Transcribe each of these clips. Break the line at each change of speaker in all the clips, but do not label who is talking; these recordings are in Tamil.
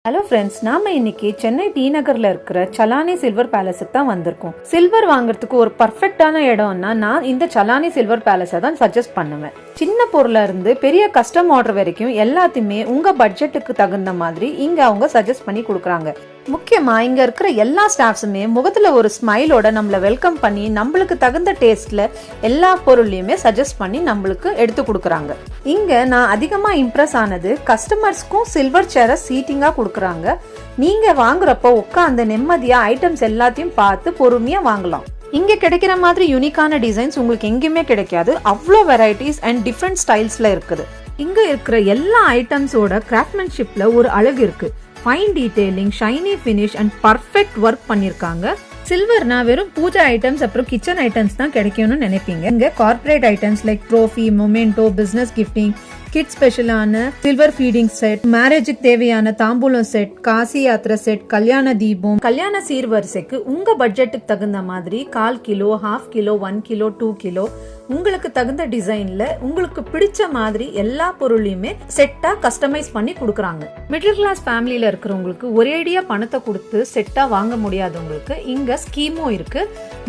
ஹலோ ஃப்ரெண்ட்ஸ், நாம இன்னைக்கு சென்னை டி நகர்ல இருக்கிற சலானி சில்வர் பேலஸுக்கு தான் வந்திருக்கோம். சில்வர் வாங்குறதுக்கு ஒரு பர்ஃபெக்டான இடம்னா நான் இந்த சலானி சில்வர் பேலஸை தான் சஜஸ்ட் பண்ணுவேன். சின்ன பொருளா இருந்து பெரிய கஸ்டம் ஆர்டர் வரைக்கும் எல்லாத்தையுமே உங்க பட்ஜெட்டுக்கு தகுந்த மாதிரி இங்க அவங்க சஜஸ்ட் பண்ணி கொடுக்குறாங்க. முக்கியமா இங்க இருக்கிற எல்லா ஸ்டாஃப்ஸுமே முகத்துல ஒரு ஸ்மைலோட நம்மள வெல்கம் பண்ணி நம்மளுக்கு தகுந்த டேஸ்ட்ல எல்லா பொருளையுமே சஜஸ்ட் பண்ணி நம்மளுக்கு எடுத்து கொடுக்குறாங்க. இங்க நான் அதிகமா இம்ப்ரெஸ் ஆனது கஸ்டமர்ஸ்க்கும் சில்வர் சேரை சீட்டிங்கா கொடுக்குறாங்க. நீங்க வாங்குறப்போ உட்காந்து நிம்மதியா ஐட்டம்ஸ் எல்லாத்தையும் பார்த்து பொறுமையா வாங்கலாம். இங்க கிடைக்கிற மாதிரி யூனிக்கான டிசைன்ஸ் உங்களுக்கு எங்கேயுமே கிடைக்காது. அவ்வளோ வெரைட்டிஸ் அண்ட் டிஃப்ரெண்ட் ஸ்டைல்ஸ்ல இருக்குது. இங்க இருக்கிற எல்லா ஐட்டம்ஸோட கிராஃப்ட்மேன்ஷிப்ல ஒரு அழகு இருக்கு. Fine detailing, shiny finish and perfect work பண்ணிருக்காங்க. சில்வர்னா வெறும் பூஜை ஐட்டம்ஸ் அப்புறம் கிச்சன் ஐட்டம்ஸ் தான் கிடைக்கும்னு நினைப்பீங்க. இங்க corporate items like trophy, memento, business gifting, kit ஸ்பெஷலான சில்வர் ஃபீடிங் செட், மேரேஜுக்கு தேவையான தாம்பூலம் செட், காசி யாத்திரை செட், கல்யாண தீபம், கல்யாண சீர்வரிசைக்கு உங்க பட்ஜெட்டுக்கு தகுந்த மாதிரி 1/4 கிலோ, 1/2 கிலோ, 1 கிலோ, 2 கிலோ உங்களுக்கு தகுந்த டிசைன்ல உங்களுக்கு பிடிச்ச மாதிரி எல்லா பொருளையுமே செட்டா கஸ்டமைஸ் பண்ணி கொடுக்குறாங்க. மிடில் கிளாஸ் ஃபேமிலியில இருக்கிறவங்களுக்கு ஒரேடியா பணத்தை கொடுத்து செட்டா வாங்க முடியாதவங்களுக்கு இங்க ஸ்கீமும் இருக்கு.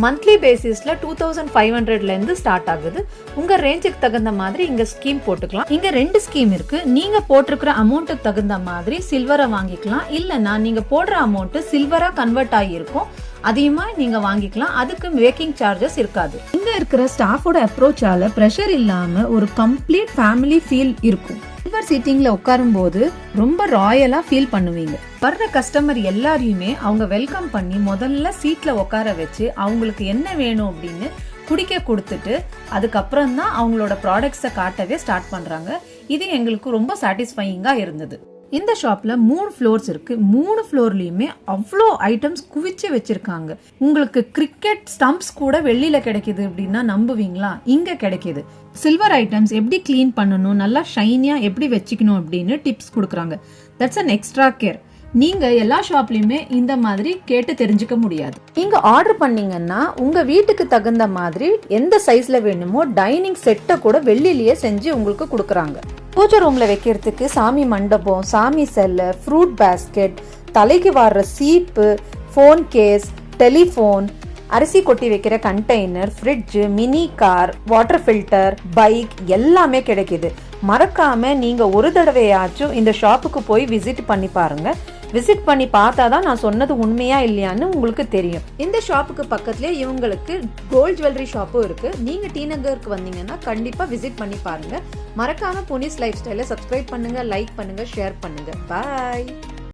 மந்த்லி பேசிஸ்ல 2500ல இருந்து ஸ்டார்ட் ஆகுது. உங்க ரேஞ்சுக்கு தகுந்த மாதிரி இங்க ஸ்கீம் போட்டுக்கலாம். இங்க 2 ஸ்கீம் இருக்கு. நீங்க போட்டிருக்கிற அமௌண்ட்டுக்கு தகுந்த மாதிரி சில்வரை வாங்கிக்கலாம், இல்லைன்னா நீங்க போடுற அமௌண்ட் சில்வரா கன்வெர்ட் ஆகியிருக்கும், அதிகமா நீங்க வாங்கிக்கலாம். அதுக்கு மேக்கிங் சார்ஜஸ் இருக்காது. இங்க இருக்கிற ஸ்டாஃபோட அப்ரோச்சால பிரஷர் இல்லாம ஒரு கம்ப்ளீட் ஃபேமிலி ஃபீல் இருக்கும். சில்வர் சீட்டிங்ல உட்காரும் போது ரொம்ப ராயலா ஃபீல் பண்ணுவீங்க. வர்ற கஸ்டமர் எல்லாரையுமே அவங்க வெல்கம் பண்ணி முதல்ல சீட்ல உட்கார வச்சு அவங்களுக்கு என்ன வேணும் அப்படின்னு குடிக்க கொடுத்துட்டு அதுக்கப்புறம் தான் அவங்களோட ப்ராடக்ட்ஸை காட்டவே ஸ்டார்ட் பண்றாங்க. இது எங்களுக்கு ரொம்ப சாட்டிஸ்ஃபையிங்கா இருந்தது. இந்த ஷாப்ல 3 ஃப்ளோர்ஸ் இருக்கு. 3 ஃப்ளோர்லயுமே அவ்வளோ ஐட்டம்ஸ் குவிச்சு வச்சிருக்காங்க. உங்களுக்கு கிரிக்கெட் ஸ்டம்ப்ஸ் கூட வெளியில கிடைக்குது அப்படின்னா நம்புவீங்களா? இங்க கிடைக்குது. சில்வர் ஐட்டம்ஸ் எப்படி கிளீன் பண்ணணும், நல்லா ஷைனியா எப்படி வச்சுக்கணும் அப்படின்னு டிப்ஸ் கொடுக்குறாங்க. That's an extra care. நீங்க எல்லா ஷாப்லயுமே இந்த மாதிரி கேட்டு தெரிஞ்சுக்க முடியாது. நீங்க ஆர்டர் பண்ணீங்கன்னா உங்க வீட்டுக்கு தகுந்த மாதிரி எந்த சைஸ்ல வேணுமோ டைனிங் செட்டை கூட வெளியிலேயே செஞ்சு உங்களுக்கு கொடுக்குறாங்க. பூஜை ரூம்ல வைக்கிறதுக்கு சாமி மண்டபம், சாமி செல்ல, ஃப்ரூட் பேஸ்கெட், தலைக்கு வாடுற சீப்பு, ஃபோன் கேஸ், டெலிஃபோன், அரிசி கொட்டி வைக்கிற container, fridge, mini car, water filter, bike எல்லாமே கிடைக்குது. மறக்காம நீங்க ஒரு தடவையாச்சும் இந்த ஷாப்புக்கு போய் விசிட் பண்ணி பாருங்க. விசிட் பண்ணி பார்த்தாதான் நான் சொன்னது உண்மையா இல்லையான்னு உங்களுக்கு தெரியும். இந்த ஷாப்புக்கு பக்கத்துலேயே இவங்களுக்கு கோல்ட் ஜுவல்லரி ஷாப்பும் இருக்கு. நீங்க டி நகருக்கு வந்தீங்கன்னா கண்டிப்பா விசிட் பண்ணி பாருங்க. மறக்காம புனிஸ் லைஃப் ஸ்டைலை சப்ஸ்கிரைப் பண்ணுங்க, லைக் பண்ணுங்க, ஷேர் பண்ணுங்க. பாய்.